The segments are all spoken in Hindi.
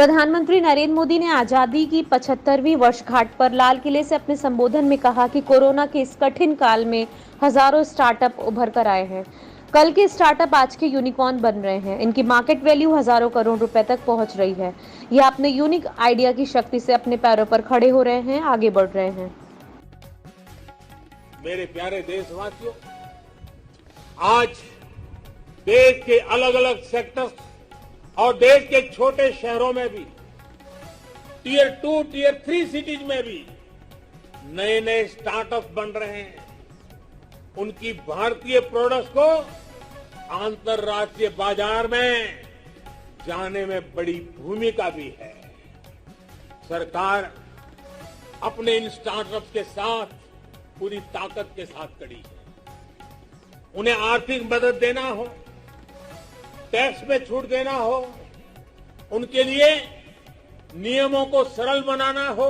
प्रधानमंत्री नरेंद्र मोदी ने आजादी की 75वीं वर्षगांठ पर लाल किले से अपने संबोधन में कहा कि कोरोना के इस कठिन काल में हजारों स्टार्टअप उभर कर आए हैं। कल के स्टार्टअप आज के यूनिकॉर्न बन रहे हैं। इनकी मार्केट वैल्यू हजारों करोड़ रुपए तक पहुंच रही है। ये अपने यूनिक आइडिया की शक्ति से अपने पैरों पर खड़े हो रहे हैं, आगे बढ़ रहे हैं। मेरे प्यारे देशवासियों, आज देश के अलग अलग सेक्टर्स और देश के छोटे शहरों में भी, टियर 2, टियर 3 सिटीज में भी नए नए स्टार्टअप बन रहे हैं। उनकी भारतीय प्रोडक्ट्स को अंतर्राष्ट्रीय बाजार में जाने में बड़ी भूमिका भी है। सरकार अपने इन स्टार्टअप्स के साथ पूरी ताकत के साथ खड़ी है। उन्हें आर्थिक मदद देना हो, टैक्स में छूट देना हो, उनके लिए नियमों को सरल बनाना हो,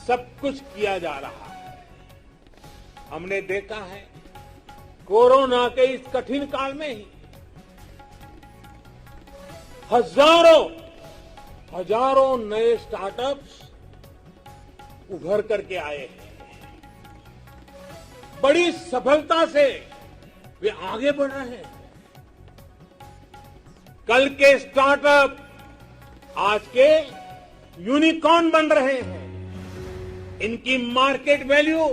सब कुछ किया जा रहा है। हमने देखा है कोरोना के इस कठिन काल में ही हजारों नए स्टार्टअप्स उभर करके आए हैं। बड़ी सफलता से वे आगे बढ़ रहे हैं। कल के स्टार्टअप आज के यूनिकॉर्न बन रहे हैं। इनकी मार्केट वैल्यू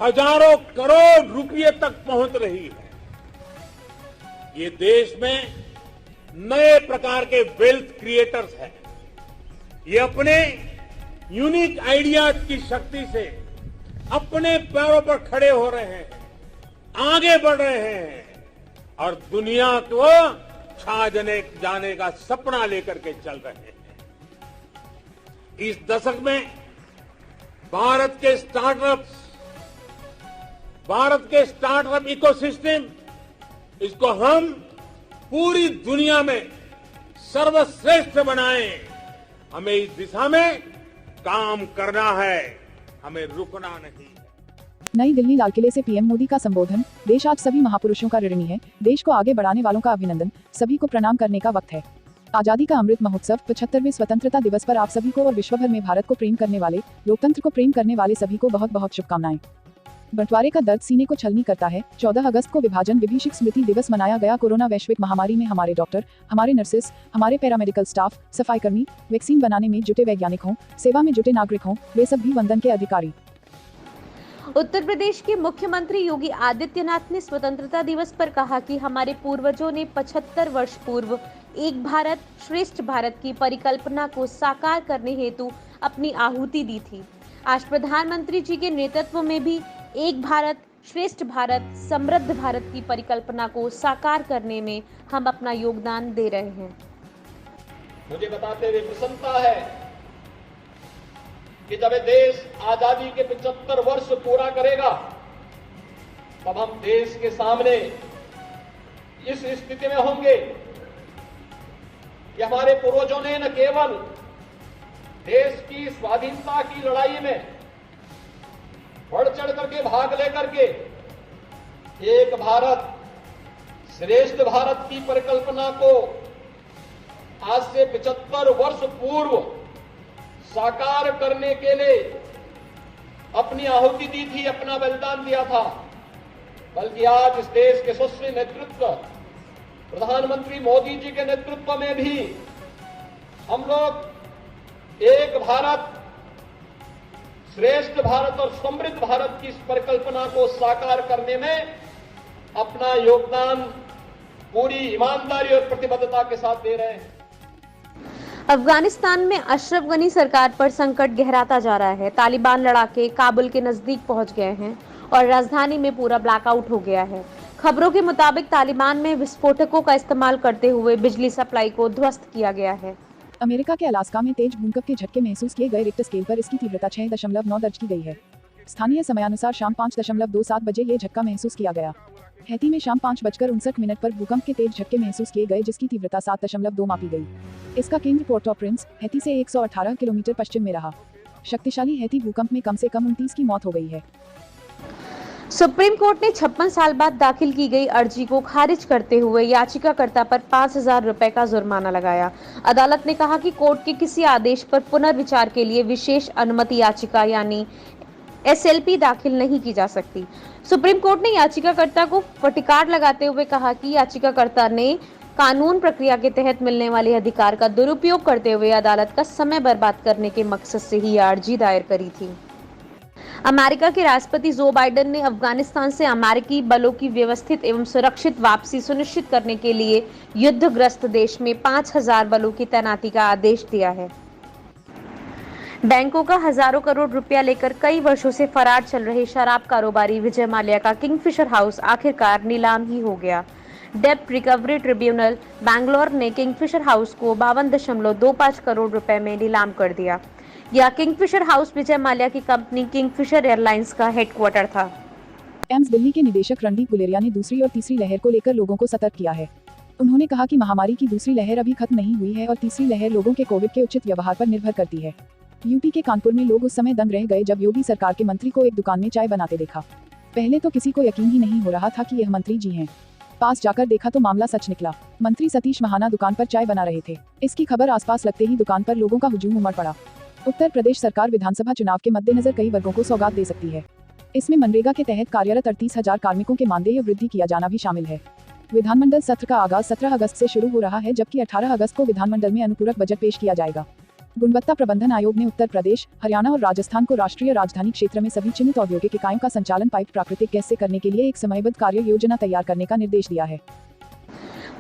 हजारों करोड़ रुपए तक पहुंच रही है। ये देश में नए प्रकार के वेल्थ क्रिएटर्स हैं। ये अपने यूनिक आइडियाज की शक्ति से अपने पैरों पर खड़े हो रहे हैं, आगे बढ़ रहे हैं और दुनिया को छा जाने का सपना लेकर के चल रहे हैं। इस दशक में भारत के स्टार्टअप इकोसिस्टम, इसको हम पूरी दुनिया में सर्वश्रेष्ठ बनाएं। हमें इस दिशा में काम करना है, हमें रुकना नहीं। नई दिल्ली, लाल किले से पीएम मोदी का संबोधन। देश आज सभी महापुरुषों का ऋणी है। देश को आगे बढ़ाने वालों का अभिनंदन। सभी को प्रणाम करने का वक्त है। आजादी का अमृत महोत्सव 75वें स्वतंत्रता दिवस पर आप सभी को और विश्व भर में भारत को प्रेम करने वाले, लोकतंत्र को प्रेम करने वाले सभी को बहुत बहुत शुभकामनाएं। बंटवारे का दर्द सीने को छलनी करता है। 14 अगस्त को विभाजन विभीषिक स्मृति दिवस मनाया गया। कोरोना वैश्विक महामारी में हमारे डॉक्टर, हमारे नर्सेस, हमारे पैरामेडिकल स्टाफ, सफाई कर्मी, वैक्सीन बनाने में जुटे वैज्ञानिक हों, सेवा में जुटे नागरिक हों, वे सब भी वंदन के अधिकारी। उत्तर प्रदेश के मुख्यमंत्री योगी आदित्यनाथ ने स्वतंत्रता दिवस पर कहा कि हमारे पूर्वजों ने 75 वर्ष पूर्व एक भारत श्रेष्ठ भारत की परिकल्पना को साकार करने हेतु अपनी आहुति दी थी। आज प्रधानमंत्री जी के नेतृत्व में भी एक भारत श्रेष्ठ भारत समृद्ध भारत की परिकल्पना को साकार करने में हम अपना योगदान दे रहे हैं। मुझे बताते हुए प्रसन्नता है कि जब देश आजादी के 75 वर्ष पूरा करेगा, तब हम देश के सामने इस स्थिति में होंगे कि हमारे पूर्वजों ने न केवल देश की स्वाधीनता की लड़ाई में बढ़ चढ़ करके भाग लेकर के एक भारत श्रेष्ठ भारत की परिकल्पना को आज से 75 वर्ष पूर्व साकार करने के लिए अपनी आहुति दी थी, अपना बलिदान दिया था, बल्कि आज इस देश के यशस्वी नेतृत्व प्रधानमंत्री मोदी जी के नेतृत्व में भी हम लोग एक भारत श्रेष्ठ भारत और समृद्ध भारत की इस परिकल्पना को साकार करने में अपना योगदान पूरी ईमानदारी और प्रतिबद्धता के साथ दे रहे हैं। अफगानिस्तान में अशरफ गनी सरकार पर संकट गहराता जा रहा है। तालिबान लड़ाके काबुल के नजदीक पहुंच गए हैं और राजधानी में पूरा ब्लैकआउट हो गया है। खबरों के मुताबिक तालिबान में विस्फोटकों का इस्तेमाल करते हुए बिजली सप्लाई को ध्वस्त किया गया है। अमेरिका के अलास्का में तेज भूकंप के झटके महसूस किए गए। रिक्टर स्केल पर इसकी तीव्रता 6.9 दर्ज की गई है। स्थानीय समयानुसार शाम 5.27 बजे ये झटका महसूस किया गया। हैती में शाम 5:59 पर भूकंप के तेज झटके महसूस किए गए, जिसकी तीव्रता 7.2 मापी गई। इसका केंद्र पोर्ट ऑ प्रिंस, हैती से 118 किलोमीटर पश्चिम में रहा। शक्तिशाली हैती भूकंप में कम से कम 29 की मौत हो गई है। सुप्रीम कोर्ट ने 56 साल बाद दाखिल की गई अर्जी को खारिज करते हुए याचिकाकर्ता पर 5,000 रुपए का जुर्माना लगाया। अदालत ने कहा कि कोर्ट के किसी आदेश पर पुनर्विचार के लिए विशेष अनुमति याचिका यानी एसएलपी दाखिल नहीं की जा सकती। सुप्रीम कोर्ट ने याचिकाकर्ता को फटकार लगाते हुए कहा कि याचिकाकर्ता ने कानून प्रक्रिया के तहत मिलने वाले अधिकार का दुरुपयोग करते हुए अदालत का समय बर्बाद करने के मकसद से ही यह अर्जी दायर करी थी। अमेरिका के राष्ट्रपति जो बाइडेन ने अफगानिस्तान से अमेरिकी बलों की व्यवस्थित एवं सुरक्षित वापसी सुनिश्चित करने के लिए युद्धग्रस्त देश में 5,000 बलों की तैनाती का आदेश दिया है। बैंकों का हजारों करोड़ रुपया लेकर कई वर्षों से फरार चल रहे शराब कारोबारी विजय माल्या का किंगफिशर हाउस आखिरकार नीलाम ही हो गया। डेब्ट रिकवरी ट्रिब्यूनल बैंगलोर ने किंगफिशर हाउस को 52.25 करोड़ रुपए में नीलाम कर दिया। यह किंगफिशर हाउस विजय माल्या की कंपनी किंगफिशर एयरलाइंस का हेडक्वार्टर था। एम्स दिल्ली के निदेशक रणदीप गुलेरिया ने दूसरी और तीसरी लहर को लेकर लोगों को सतर्क किया है। उन्होंने कहा कि महामारी की दूसरी लहर अभी खत्म नहीं हुई है और तीसरी लहर लोगों के कोविड के उचित व्यवहार पर निर्भर करती है। यूपी के कानपुर में लोग उस समय दंग रह गए जब योगी सरकार के मंत्री को एक दुकान में चाय बनाते देखा। पहले तो किसी को यकीन ही नहीं हो रहा था कि यह मंत्री जी हैं। पास जाकर देखा तो मामला सच निकला। मंत्री सतीश महाना दुकान पर चाय बना रहे थे। इसकी खबर आसपास लगते ही दुकान पर लोगों का हुजूम उमड़ पड़ा। उत्तर प्रदेश सरकार विधानसभा चुनाव के मद्देनजर कई वर्गों को सौगात दे सकती है। इसमें मनरेगा के तहत कार्यरत 38,000 कार्मिकों के मानदेय वृद्धि किया जाना भी शामिल है। विधानमंडल सत्र का आगाज 17 अगस्त से शुरू हो रहा है, जबकि 18 अगस्त को विधानमंडल में अनुपूरक बजट पेश किया जाएगा। गुणवत्ता प्रबंधन आयोग ने उत्तर प्रदेश, हरियाणा और राजस्थान को राष्ट्रीय राजधानी क्षेत्र में सभी चिन्हित औद्योगिक इकाइयों का संचालन पाइप प्राकृतिक गैस से करने के लिए एक समयबद्ध कार्य योजना तैयार करने का निर्देश दिया है।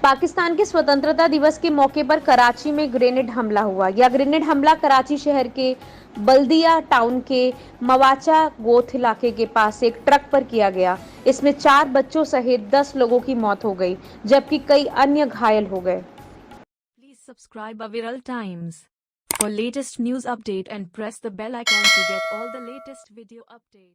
पाकिस्तान के स्वतंत्रता दिवस के मौके पर कराची में ग्रेनेड हमला हुआ। यह ग्रेनेड हमला कराची शहर के बल्दिया टाउन के मवाचा गोथ इलाके के पास एक ट्रक पर किया गया। इसमें 4 बच्चों सहित 10 लोगों की मौत हो गई, जबकि कई अन्य घायल हो गए। Please subscribe Aviral Times for latest news update and press the bell icon to get all the latest video update.